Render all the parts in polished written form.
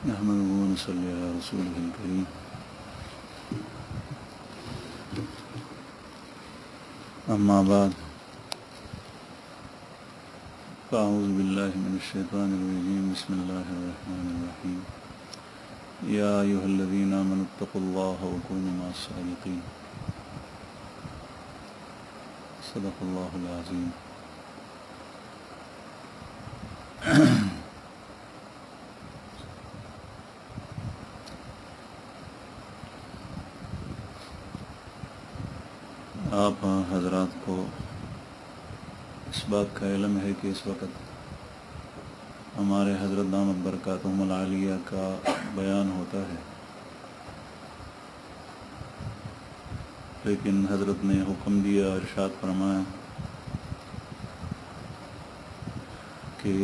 نحمده ونصلي على رسوله الكريم. أما بعد فأعوذ بالله من الشيطان الرجيم. بسم الله الرحمن الرحيم. يا أيها الذين آمنوا اتقوا الله وكونوا مع الصادقين. صدق الله العظيم. آپ حضرات کو اس بات کا علم ہے کہ اس وقت ہمارے حضرت دامت برکاتہم العالیہ کا بیان ہوتا ہے، لیکن حضرت نے حکم دیا، ارشاد فرمایا کہ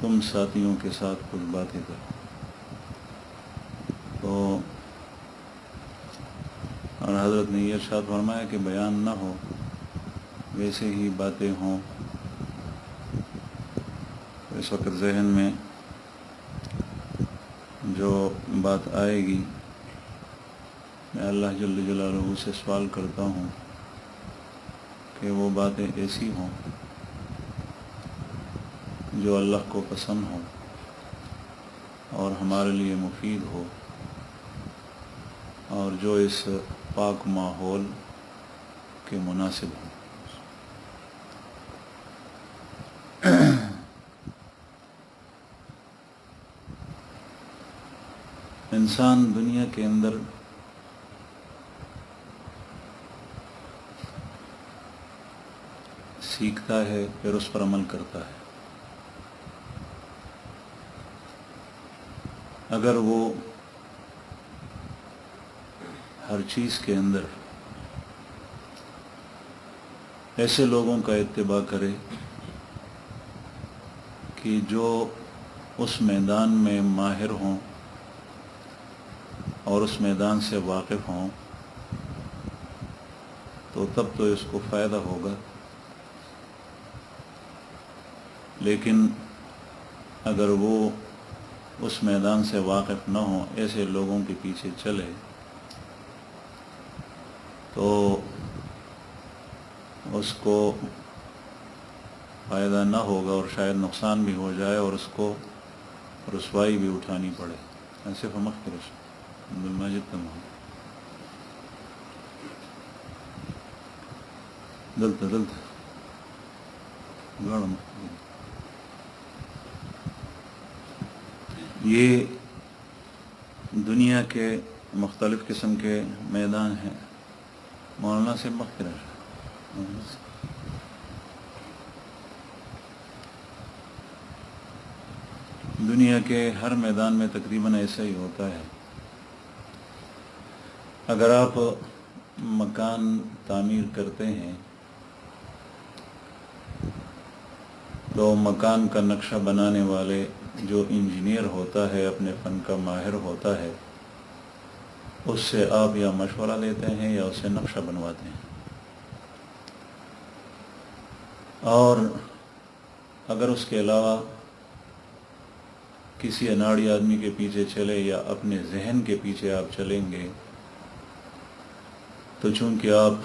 تم ساتھیوں کے ساتھ کچھ باتیں کرو. تو اور حضرت نے یہ ارشاد فرمایا کہ بیان نہ ہو، ویسے ہی باتیں ہوں. اس وقت ذہن میں جو بات آئے گی، میں اللہ جل جلالہ سے سوال کرتا ہوں کہ وہ باتیں ایسی ہوں جو اللہ کو پسند ہوں اور ہمارے لیے مفید ہو، اور جو اس پاک ماحول کے مناسب ہو. انسان دنیا کے اندر سیکھتا ہے، پھر اس پر عمل کرتا ہے. اگر وہ ہر چیز کے اندر ایسے لوگوں کا اتباع کرے کہ جو اس میدان میں ماہر ہوں اور اس میدان سے واقف ہوں، تو تب تو اس کو فائدہ ہوگا. لیکن اگر وہ اس میدان سے واقف نہ ہوں، ایسے لوگوں کے پیچھے چلے، تو اس کو فائدہ نہ ہوگا اور شاید نقصان بھی ہو جائے اور اس کو رسوائی بھی اٹھانی پڑے. ایسے فمخ کے رسول عبدالماجد تمام دلتا گاڑا. یہ دنیا کے مختلف قسم کے میدان ہیں. مولانا سے مخکر دنیا کے ہر میدان میں تقریباً ایسا ہی ہوتا ہے. اگر آپ مکان تعمیر کرتے ہیں تو مکان کا نقشہ بنانے والے جو انجینئر ہوتا ہے، اپنے فن کا ماہر ہوتا ہے، اس سے آپ یا مشورہ لیتے ہیں یا اس سے نقشہ بنواتے ہیں. اور اگر اس کے علاوہ کسی اناڑی آدمی کے پیچھے چلے یا اپنے ذہن کے پیچھے آپ چلیں گے، تو چونکہ آپ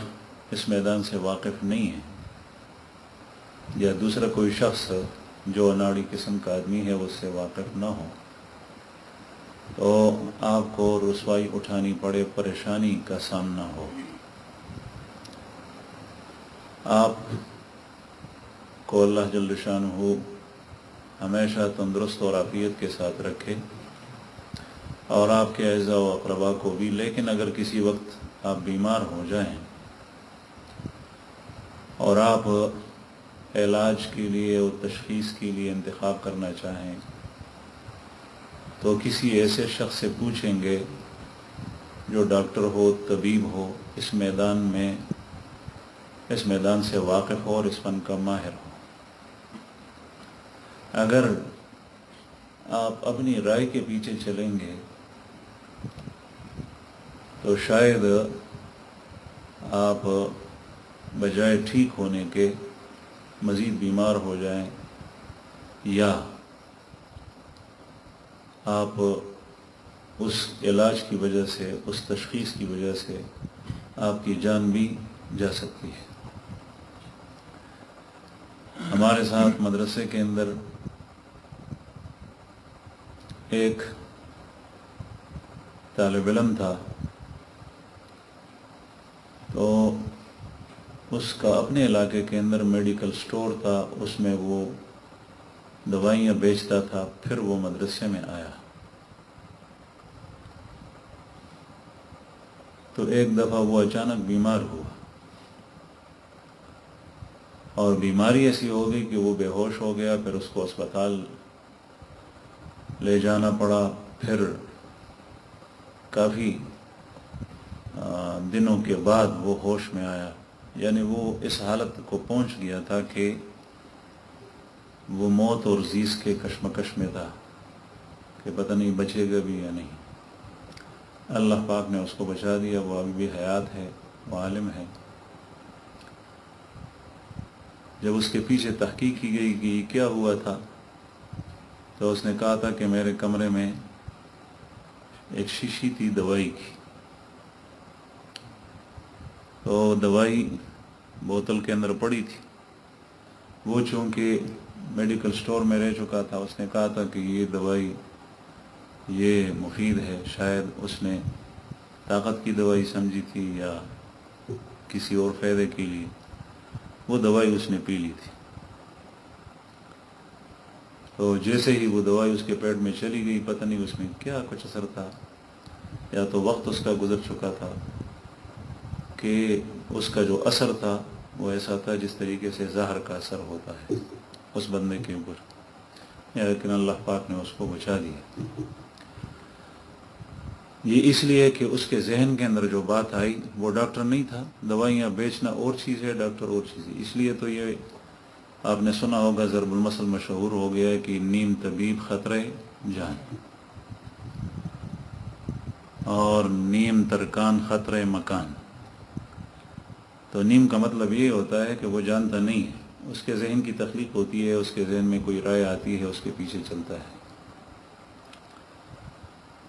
اس میدان سے واقف نہیں ہیں، یا دوسرا کوئی شخص جو اناڑی قسم کا آدمی ہے اس سے واقف نہ ہو، تو آپ کو رسوائی اٹھانی پڑے، پریشانی کا سامنا ہو. آپ کو اللہ جل شانہ ہمیشہ تندرست اور عافیت کے ساتھ رکھے، اور آپ کے اعزاء و اقربا کو بھی. لیکن اگر کسی وقت آپ بیمار ہو جائیں اور آپ علاج کے لیے اور تشخیص کے لیے انتخاب کرنا چاہیں، تو کسی ایسے شخص سے پوچھیں گے جو ڈاکٹر ہو، طبیب ہو، اس میدان سے واقف ہو اور اس فن کا ماہر ہو. اگر آپ اپنی رائے کے پیچھے چلیں گے تو شاید آپ بجائے ٹھیک ہونے کے مزید بیمار ہو جائیں یا آپ اس علاج کی وجہ سے، اس تشخیص کی وجہ سے آپ کی جان بھی جا سکتی ہے۔ ہمارے ساتھ مدرسے کے اندر ایک طالب علم تھا، تو اس کا اپنے علاقے کے اندر میڈیکل سٹور تھا، اس میں وہ دوائیاں بیچتا تھا۔ پھر وہ مدرسے میں آیا تو ایک دفعہ وہ اچانک بیمار ہوا، اور بیماری ایسی ہو گئی کہ وہ بے ہوش ہو گیا۔ پھر اس کو اسپتال لے جانا پڑا۔ پھر کافی دنوں کے بعد وہ ہوش میں آیا، یعنی وہ اس حالت کو پہنچ گیا تھا کہ وہ موت اور زیس کے کشمکش میں تھا کہ پتہ نہیں بچے گا بھی یا نہیں۔ اللہ پاک نے اس کو بچا دیا، وہ ابھی بھی حیات ہے، وہ عالم ہے۔ جب اس کے پیچھے تحقیق کی گئی کہ یہ کیا ہوا تھا، تو اس نے کہا تھا کہ میرے کمرے میں ایک شیشی تھی دوائی کی، تو دوائی بوتل کے اندر پڑی تھی۔ وہ چونکہ میڈیکل سٹور میں رہ چکا تھا، اس نے کہا تھا کہ یہ دوائی یہ مفید ہے۔ شاید اس نے طاقت کی دوائی سمجھی تھی یا کسی اور فائدے کے لیے وہ دوائی اس نے پی لی تھی۔ تو جیسے ہی وہ دوائی اس کے پیٹ میں چلی گئی، پتہ نہیں اس میں کیا کچھ اثر تھا، یا تو وقت اس کا گزر چکا تھا کہ اس کا جو اثر تھا وہ ایسا تھا جس طریقے سے زہر کا اثر ہوتا ہے اس بندے کے اوپر، لیکن اللہ پاک نے اس کو بچا دیا۔ یہ اس لیے کہ اس کے ذہن کے اندر جو بات آئی، وہ ڈاکٹر نہیں تھا، دوائیاں بیچنا اور چیز ہے، ڈاکٹر اور چیز ہے۔ اس لیے تو یہ آپ نے سنا ہوگا، ضرب المثل مشہور ہو گیا ہے کہ نیم طبیب خطرے جان، اور نیم ترکان خطرے مکان۔ تو نیم کا مطلب یہ ہوتا ہے کہ وہ جانتا نہیں ہے، اس کے ذہن کی تخلیق ہوتی ہے، اس کے ذہن میں کوئی رائے آتی ہے، اس کے پیچھے چلتا ہے۔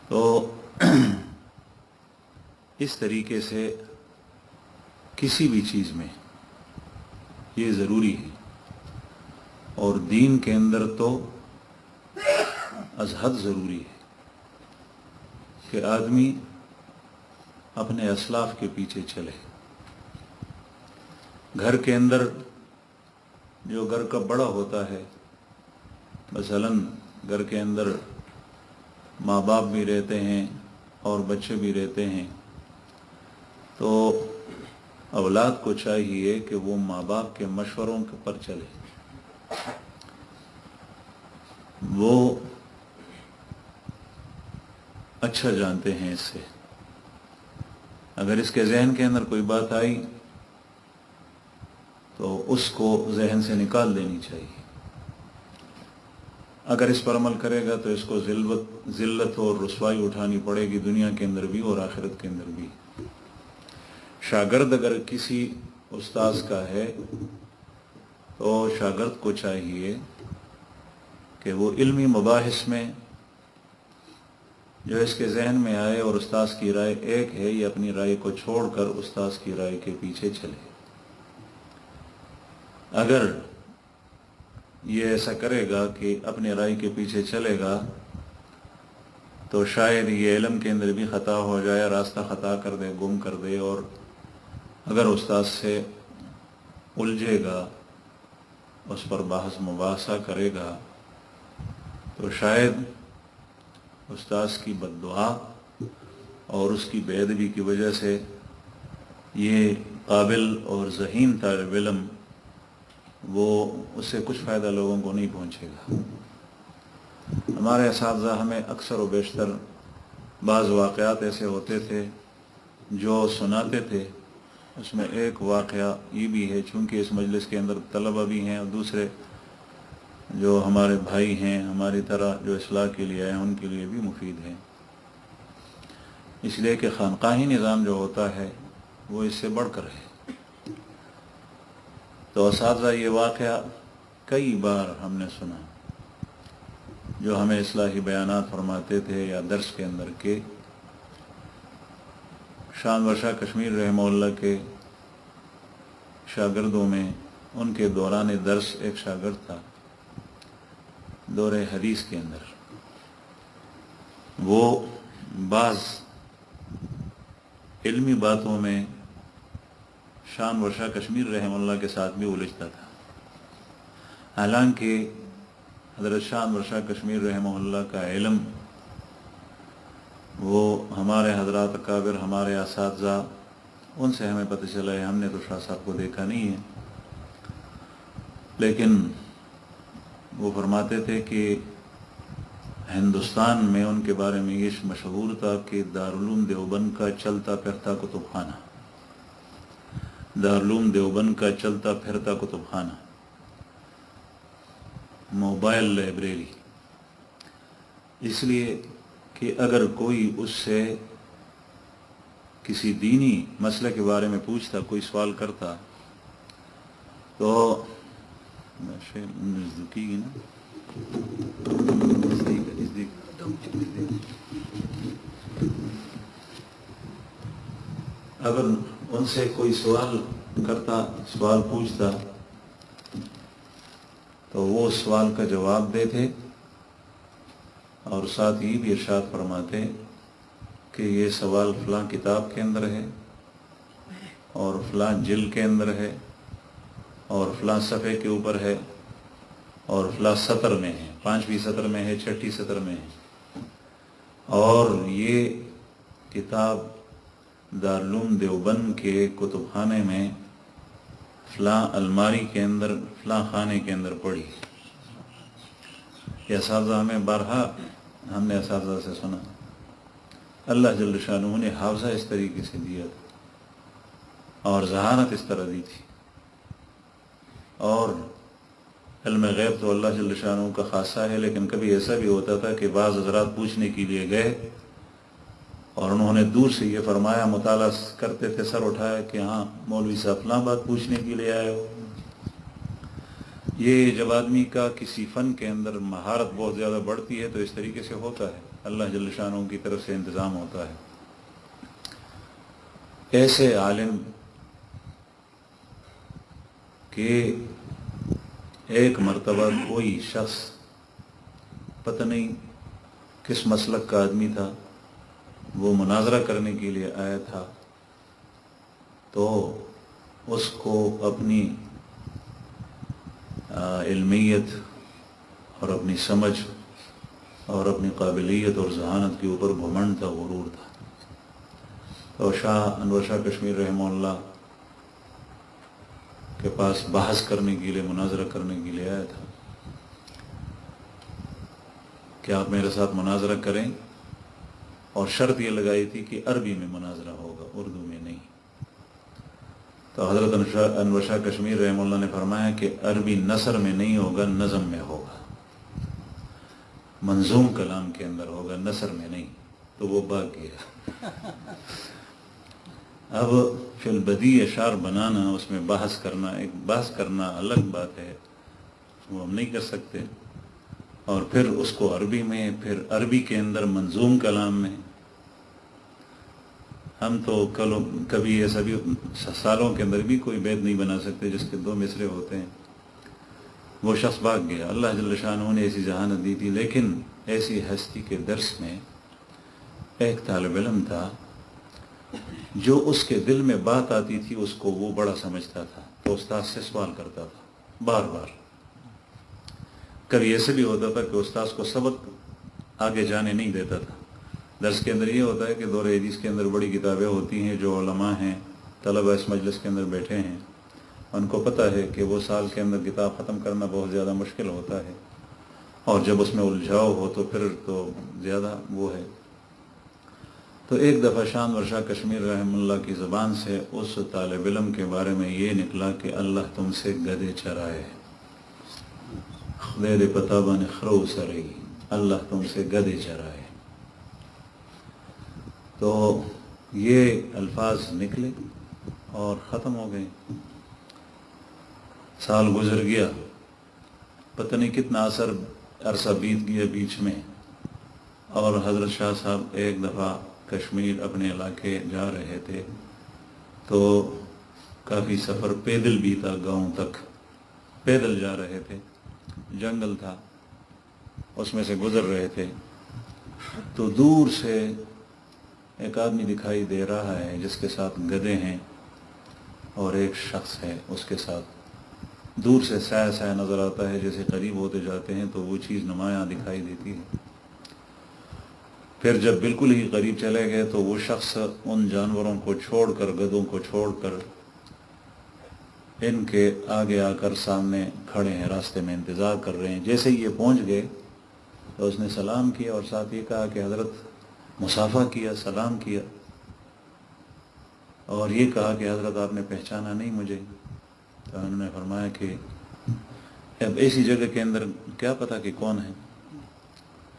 تو اس طریقے سے کسی بھی چیز میں یہ ضروری ہے، اور دین کے اندر تو از حد ضروری ہے کہ آدمی اپنے اسلاف کے پیچھے چلے۔ گھر کے اندر جو گھر کا بڑا ہوتا ہے، مثلاً گھر کے اندر ماں باپ بھی رہتے ہیں اور بچے بھی رہتے ہیں، تو اولاد کو چاہیے کہ وہ ماں باپ کے مشوروں پر چلے۔ وہ اچھا جانتے ہیں اس سے۔ اگر اس کے ذہن کے اندر کوئی بات آئی تو اس کو ذہن سے نکال دینی چاہیے۔ اگر اس پر عمل کرے گا تو اس کو ذلت اور رسوائی اٹھانی پڑے گی، دنیا کے اندر بھی اور آخرت کے اندر بھی۔ شاگرد اگر کسی استاذ کا ہے تو شاگرد کو چاہیے کہ وہ علمی مباحث میں جو اس کے ذہن میں آئے اور استاذ کی رائے ایک ہے، یہ اپنی رائے کو چھوڑ کر استاذ کی رائے کے پیچھے چلے۔ اگر یہ ایسا کرے گا کہ اپنی رائے کے پیچھے چلے گا تو شاید یہ علم کے اندر بھی خطا ہو جائے، راستہ خطا کر دے، گم کر دے، اور اگر استاذ سے الجھے گا، اس پر بحث مباحثہ کرے گا، تو شاید استاذ کی بد دعا اور اس کی بے ادبی کی وجہ سے یہ قابل اور ذہین طالب علم وہ اس سے کچھ فائدہ لوگوں کو نہیں پہنچے گا۔ ہمارے اساتذہ ہمیں اکثر و بیشتر بعض واقعات ایسے ہوتے تھے جو سناتے تھے۔ اس میں ایک واقعہ یہ بھی ہے، چونکہ اس مجلس کے اندر طلبہ بھی ہیں اور دوسرے جو ہمارے بھائی ہیں ہماری طرح جو اصلاح کے لیے آئے ہیں، ان کے لیے بھی مفید ہے، اس لیے کہ خانقاہی نظام جو ہوتا ہے وہ اس سے بڑھ کر ہے۔ تو اساتذہ یہ واقعہ کئی بار ہم نے سنا جو ہمیں اصلاحی بیانات فرماتے تھے یا درس کے اندر کے شان شاہ کشمیر رحمہ اللہ کے شاگردوں میں ان کے دوران درس ایک شاگرد تھا دور حدیث کے اندر، وہ بعض علمی باتوں میں شان شاہ کشمیر رحمہ اللہ کے ساتھ بھی الجھتا تھا، حالانکہ حضرت شان شاہ کشمیر رحمہ اللہ کا علم وہ ہمارے حضرات اکابر، ہمارے اساتذہ، ان سے ہمیں پتہ چلا ہے، ہم نے تو شاہ صاحب کو دیکھا نہیں ہے، لیکن وہ فرماتے تھے کہ ہندوستان میں ان کے بارے میں یہ مشہور تھا کہ دارالعلوم دیوبند کا چلتا پھرتا کتب خانہ، دارالعلوم دیوبند کا چلتا پھرتا کتب خانہ، موبائل لائبریری، اس لیے کہ اگر کوئی اس سے کسی دینی مسئلے کے بارے میں پوچھتا، کوئی سوال کرتا تو نزدیکی نا اگر ان سے کوئی سوال کرتا، سوال پوچھتا تو وہ سوال کا جواب دیتے اور ساتھ ہی بھی ارشاد فرماتے کہ یہ سوال فلاں کتاب کے اندر ہے اور فلاں جلد کے اندر ہے اور فلاں صفحے کے اوپر ہے اور فلاں سطر میں ہے، 5ویں سطر میں ہے، 6ٹھی سطر میں ہے، اور یہ کتاب دارالعلوم دیوبند کے کتب خانے میں فلاں الماری کے اندر، فلاں خانے کے اندر پڑی۔ یہ اساتذہ ہمیں بارہا ہم نے اساتذہ سے سنا، اللہ جل شانہ نے حافظہ اس طریقے سے دیا تھا اور ذہانت اس طرح دی تھی، اور علم غیب تو اللہ جل شانہ کا خاصہ ہے، لیکن کبھی ایسا بھی ہوتا تھا کہ بعض حضرات پوچھنے کے لیے گئے اور انہوں نے دور سے یہ فرمایا، مطالعہ کرتے تھے سر اٹھایا کہ ہاں مولوی صاحب فلاں بات پوچھنے کے لیے آئے ہو۔ یہ جب آدمی کا کسی فن کے اندر مہارت بہت زیادہ بڑھتی ہے تو اس طریقے سے ہوتا ہے، اللہ جل شانہ کی طرف سے انتظام ہوتا ہے۔ ایسے عالم کہ ایک مرتبہ کوئی شخص پتہ نہیں کس مسلک کا آدمی تھا، وہ مناظرہ کرنے کے لیے آیا تھا، تو اس کو اپنی علمیت اور اپنی سمجھ اور اپنی قابلیت اور ذہانت کے اوپر گھمنڈ تھا، غرور تھا، تو شاہ انور شاہ کشمیر رحمہ اللہ کے پاس بحث کرنے کے لیے، مناظرہ کرنے کے لیے آیا تھا کہ آپ میرے ساتھ مناظرہ کریں، اور شرط یہ لگائی تھی کہ عربی میں مناظرہ ہوگا، اردو میں نہیں۔ تو حضرت انور شاہ کشمیر رحمہ اللہ نے فرمایا کہ عربی نثر میں نہیں ہوگا، نظم میں ہوگا، منظوم کلام کے اندر ہوگا، نثر میں نہیں۔ تو وہ بھاگ گیا۔ اب فی البدیع اشعار بنانا، اس میں بحث کرنا، ایک بحث کرنا الگ بات ہے، وہ ہم نہیں کر سکتے، اور پھر اس کو عربی میں، پھر عربی کے اندر منظوم کلام میں، ہم تو کبھی ایسا بھی سالوں کے اندر بھی کوئی بیت نہیں بنا سکتے جس کے 2 مصرے ہوتے ہیں۔ وہ شخص بھاگ گیا، اللہ جل شانہ نے ایسی ذہانت دی تھی، لیکن ایسی ہستی کے درس میں ایک طالب علم تھا جو اس کے دل میں بات آتی تھی اس کو وہ بڑا سمجھتا تھا، تو استاد سے سوال کرتا تھا بار بار۔ کبھی ایسے بھی ہوتا تھا کہ استاد کو سبق آگے جانے نہیں دیتا تھا۔ درس کے اندر یہ ہوتا ہے کہ دور حدیث کے اندر بڑی کتابیں ہوتی ہیں، جو علماء ہیں، طلبہ اس مجلس کے اندر بیٹھے ہیں، ان کو پتہ ہے کہ وہ سال کے اندر کتاب ختم کرنا بہت زیادہ مشکل ہوتا ہے، اور جب اس میں الجھاؤ ہو تو پھر تو زیادہ وہ ہے۔ تو ایک دفعہ شان شاہ کشمیر رحمہ اللہ کی زبان سے اس طالب علم کے بارے میں یہ نکلا کہ اللہ تم سے گدھے چرائے، خدے دے پتہ بن خرو سرئی، اللہ تم سے گدھے چرائے۔ تو یہ الفاظ نکلے اور ختم ہو گئے۔ سال گزر گیا، پتہ نہیں کتنا اثر عرصہ بیت گیا بیچ میں، اور حضرت شاہ صاحب ایک دفعہ کشمیر اپنے علاقے جا رہے تھے تو کافی سفر پیدل بھی تھا، گاؤں تک پیدل جا رہے تھے، جنگل تھا اس میں سے گزر رہے تھے، تو دور سے ایک آدمی دکھائی دے رہا ہے جس کے ساتھ گدھے ہیں اور ایک شخص ہے اس کے ساتھ، دور سے سایہ سایہ نظر آتا ہے، جیسے قریب ہوتے جاتے ہیں تو وہ چیز نمایاں دکھائی دیتی ہے، پھر جب بالکل ہی قریب چلے گئے تو وہ شخص ان جانوروں کو چھوڑ کر، گدھوں کو چھوڑ کر ان کے آگے آ کر سامنے کھڑے ہیں، راستے میں انتظار کر رہے ہیں۔ جیسے ہی یہ پہنچ گئے تو اس نے سلام کیا اور ساتھ یہ کہا کہ حضرت، مصافحہ کیا، سلام کیا، اور یہ کہا کہ حضرت آپ نے پہچانا نہیں مجھے؟ تو انہوں نے فرمایا کہ اب ایسی جگہ کے اندر کیا پتا کہ کون ہے،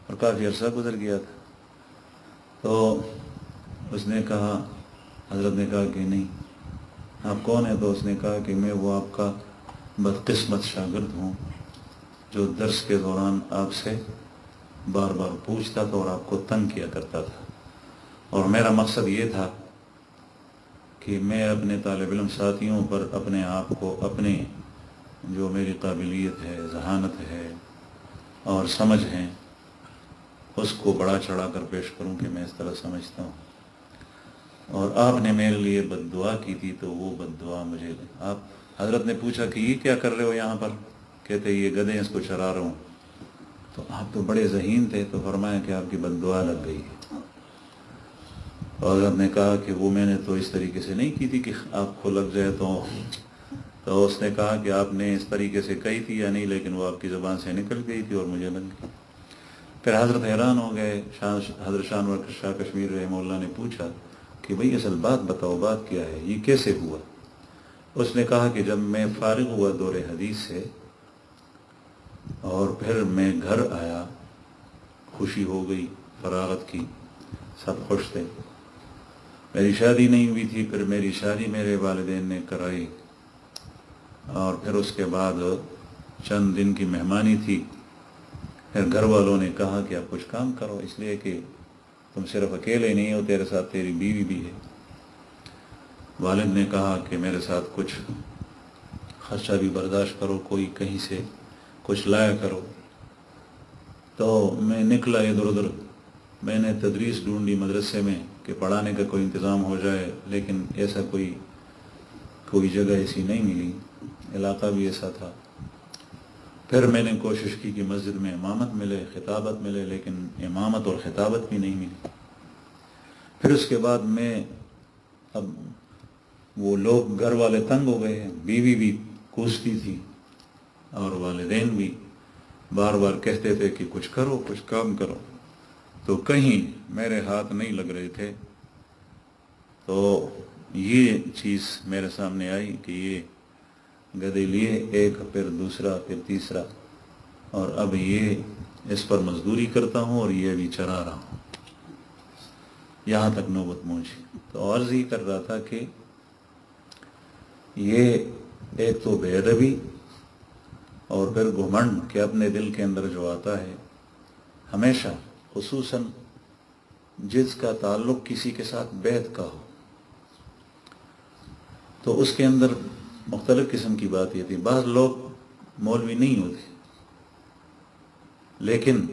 اور کافی عرصہ گزر گیا تھا۔ تو اس نے کہا، حضرت نے کہا کہ نہیں، آپ کون ہیں؟ تو اس نے کہا کہ میں وہ آپ کا بدقسمت شاگرد ہوں جو درس کے دوران آپ سے بار بار پوچھتا تھا اور آپ کو تنگ کیا کرتا تھا، اور میرا مقصد یہ تھا کہ میں اپنے طالب علم ساتھیوں پر اپنے آپ کو، اپنے جو میری قابلیت ہے، ذہانت ہے اور سمجھ ہے، اس کو بڑا چڑھا کر پیش کروں کہ میں اس طرح سمجھتا ہوں، اور آپ نے میرے لیے بد دعا کی تھی تو وہ بد دعا مجھے، آپ حضرت نے پوچھا کہ یہ کیا کر رہے ہو یہاں پر؟ کہتے یہ گدھے اس کو چرا رہا ہوں۔ تو آپ تو بڑے ذہین تھے، تو فرمایا کہ آپ کی بد دعا لگ گئی ہے۔ اور حضرت نے کہا کہ وہ میں نے تو اس طریقے سے نہیں کی تھی کہ آپ کو لگ جائے، تو اس نے کہا کہ آپ نے اس طریقے سے کہی تھی یا نہیں، لیکن وہ آپ کی زبان سے نکل گئی تھی اور مجھے لگ گئی۔ پھر حضرت حیران ہو گئے، حضرت شاہ شاہ کشمیر رحمہ اللہ نے پوچھا کہ بھئی اصل بات بتاؤ، بات کیا ہے، یہ کیسے ہوا؟ اس نے کہا کہ جب میں فارغ ہوا دور حدیث سے اور پھر میں گھر آیا، خوشی ہو گئی فراغت کی، سب خوش تھے، میری شادی نہیں ہوئی تھی، پھر میری شادی میرے والدین نے کرائی، اور پھر اس کے بعد چند دن کی مہمانی تھی، پھر گھر والوں نے کہا کہ آپ کچھ کام کرو، اس لیے کہ تم صرف اکیلے نہیں ہو، تیرے ساتھ تیری بیوی بھی ہے۔ والد نے کہا کہ میرے ساتھ کچھ خرچہ بھی برداشت کرو، کوئی کہیں سے کچھ لایا کرو۔ تو میں نکلا ادھر ادھر، میں نے تدریس ڈھونڈی مدرسے میں کہ پڑھانے کا کوئی انتظام ہو جائے، لیکن ایسا کوئی جگہ ایسی نہیں ملی، علاقہ بھی ایسا تھا۔ پھر میں نے کوشش کی کہ مسجد میں امامت ملے، خطابت ملے، لیکن امامت اور خطابت بھی نہیں ملی۔ پھر اس کے بعد میں، اب وہ لوگ گھر والے تنگ ہو گئے ہیں، بیوی بھی کوستی تھی اور والدین بھی بار بار کہتے تھے کہ کچھ کرو، کچھ کام کرو، تو کہیں میرے ہاتھ نہیں لگ رہے تھے۔ تو یہ چیز میرے سامنے آئی کہ یہ گدھے لیے، ایک پھر دوسرا پھر تیسرا، اور اب یہ اس پر مزدوری کرتا ہوں اور یہ بھی چرا رہا ہوں، یہاں تک نوبت پہنچی۔ تو عرض ہی کر رہا تھا کہ یہ ایک تو بے ادبی اور پھر گھمنڈ کہ اپنے دل کے اندر جو آتا ہے، ہمیشہ خصوصاً جس کا تعلق کسی کے ساتھ بیعت کا ہو، تو اس کے اندر مختلف قسم کی بات یہ تھی۔ بعض لوگ مولوی نہیں ہوتے، لیکن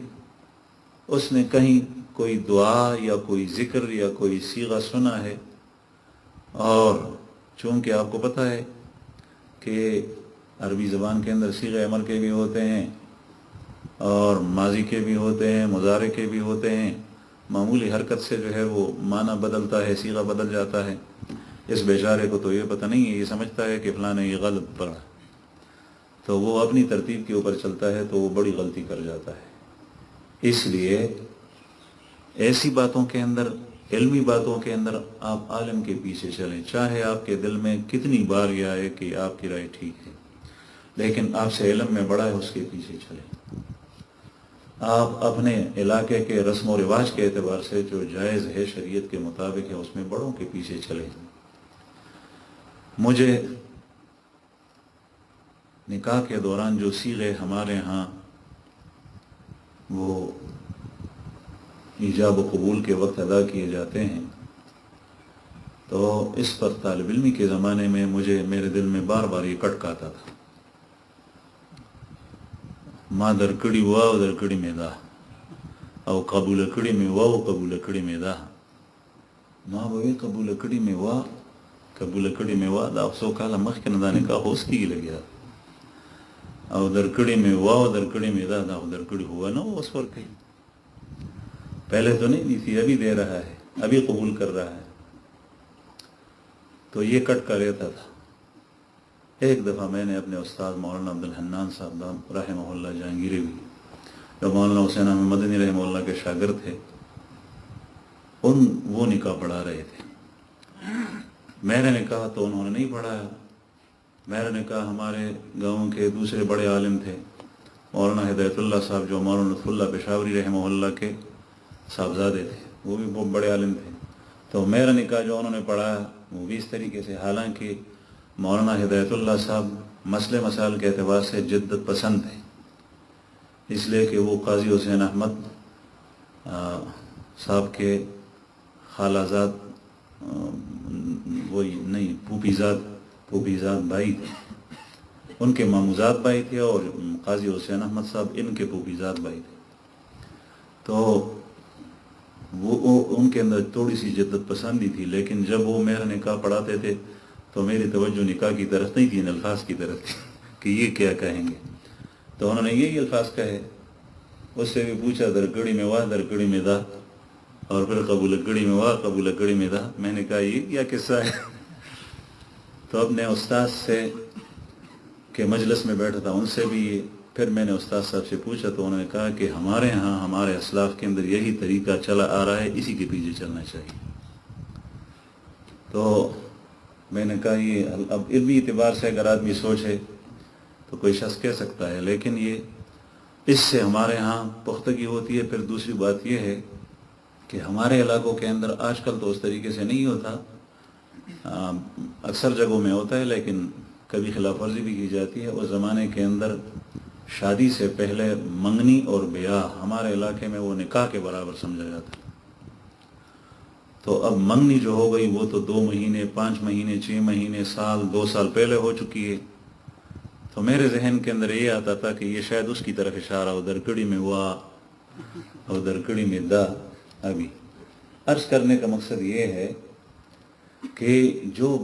اس نے کہیں کوئی دعا یا کوئی ذکر یا کوئی صیغہ سنا ہے، اور چونکہ آپ کو پتہ ہے کہ عربی زبان کے اندر صیغہ عمل کے بھی ہوتے ہیں اور ماضی کے بھی ہوتے ہیں، مضارع کے بھی ہوتے ہیں، معمولی حرکت سے جو ہے وہ معنی بدلتا ہے، صیغہ بدل جاتا ہے۔ اس بیچارے کو تو یہ پتہ نہیں ہے، یہ سمجھتا ہے کہ فلاں نے یہ غلط پڑھا، تو وہ اپنی ترتیب کے اوپر چلتا ہے تو وہ بڑی غلطی کر جاتا ہے۔ اس لیے ایسی باتوں کے اندر، علمی باتوں کے اندر آپ عالم کے پیچھے چلیں، چاہے آپ کے دل میں کتنی بار یہ آئے کہ آپ کی رائے ٹھیک ہے، لیکن آپ سے علم میں بڑا ہے اس کے پیچھے چلیں۔ آپ اپنے علاقے کے رسم و رواج کے اعتبار سے جو جائز ہے، شریعت کے مطابق ہے، اس میں بڑوں کے پیچھے چلیں۔ مجھے نکاح کے دوران جو صیغے ہمارے ہاں وہ ایجاب و قبول کے وقت ادا کیے جاتے ہیں، تو اس پر طالب علمی کے زمانے میں مجھے میرے دل میں بار بار یہ کٹکاتا تھا، ما درکڑی واو درکڑی میں دا او قبول کڑی میں واو قبول کڑی میں دا، ما بوی قبول کڑی میں وا قبول کڑی میں وا دا سو کالا مخ کے ندانے کا ہوس کی لگیا، او درکڑی میں واو درکڑی میں دا دا درکڑی ہوا نا اس پر کہیں پہلے تو نہیں دی تھی، ابھی دے رہا ہے، ابھی قبول کر رہا ہے، تو یہ کٹ کا رہتا تھا۔ ایک دفعہ میں نے اپنے استاد مولانا عبدالحنان صاحب رحمہ اللہ جہانگیری، جو مولانا حسین احمد مدنی رحمہ اللہ کے شاگرد تھے، وہ نکاح پڑھا رہے تھے۔ میرے نے کہا تو انہوں نے نہیں پڑھایا، میرے نے کہا ہمارے گاؤں کے دوسرے بڑے عالم تھے مولانا ہدایت اللہ صاحب، جو مولانا لطف اللہ پشاوری رحمہ اللہ کے صاحبزادے تھے، وہ بھی بہت بڑے عالم تھے، تو میرا نکاح جو انہوں نے پڑھایا وہ بھی اس طریقے سے، حالانکہ مولانا ہدایت اللہ صاحب مسئلے مسائل کے اعتبار سے جدت پسند تھے، اس لیے کہ وہ قاضی حسین احمد صاحب کے خالہ زاد وہی نہیں پھوپھی زاد بھائی تھے، ان کے ماموزاد بھائی تھے، اور قاضی حسین احمد صاحب ان کے پھوپھی زاد بھائی تھے، تو وہ ان کے اندر تھوڑی سی جدت پسندی تھی، لیکن جب وہ میرا نکاح پڑھاتے تھے تو میری توجہ نکاح کی طرف نہیں تھی، ان الفاظ کی طرف تھی کہ یہ کیا کہیں گے، تو انہوں نے یہی الفاظ کہے، اس سے بھی پوچھا درکڑی میں واہ درکڑی میں دا، اور پھر قبول کڑی میں واہ قبول کڑی میں دا۔ میں نے کہا یہ کیا قصہ ہے؟ تو اپنے استاد سے کے مجلس میں بیٹھا تھا، ان سے بھی پھر میں نے استاد صاحب سے پوچھا تو انہوں نے کہا کہ ہمارے ہاں ہمارے اسلاف کے اندر یہی طریقہ چلا آ رہا ہے، اسی کے پیچھے چلنا چاہیے۔ تو میں نے کہا یہ اب علمی اعتبار سے اگر آدمی سوچے تو کوئی شخص کہہ سکتا ہے، لیکن یہ اس سے ہمارے ہاں پختگی ہوتی ہے۔ پھر دوسری بات یہ ہے کہ ہمارے علاقوں کے اندر آج کل تو اس طریقے سے نہیں ہوتا، اکثر جگہوں میں ہوتا ہے، لیکن کبھی خلاف ورزی بھی کی جاتی ہے۔ اس زمانے کے اندر شادی سے پہلے منگنی اور بیاہ ہمارے علاقے میں وہ نکاح کے برابر سمجھا جاتا ہے، تو اب منگنی جو ہو گئی وہ تو 2 مہینے 5 مہینے 6 مہینے سال 2 سال پہلے ہو چکی ہے، تو میرے ذہن کے اندر یہ آتا تھا کہ یہ شاید اس کی طرف اشارہ ہو، درکڑی میں وا اور درکڑی میں دا۔ ابھی عرض کرنے کا مقصد یہ ہے کہ جو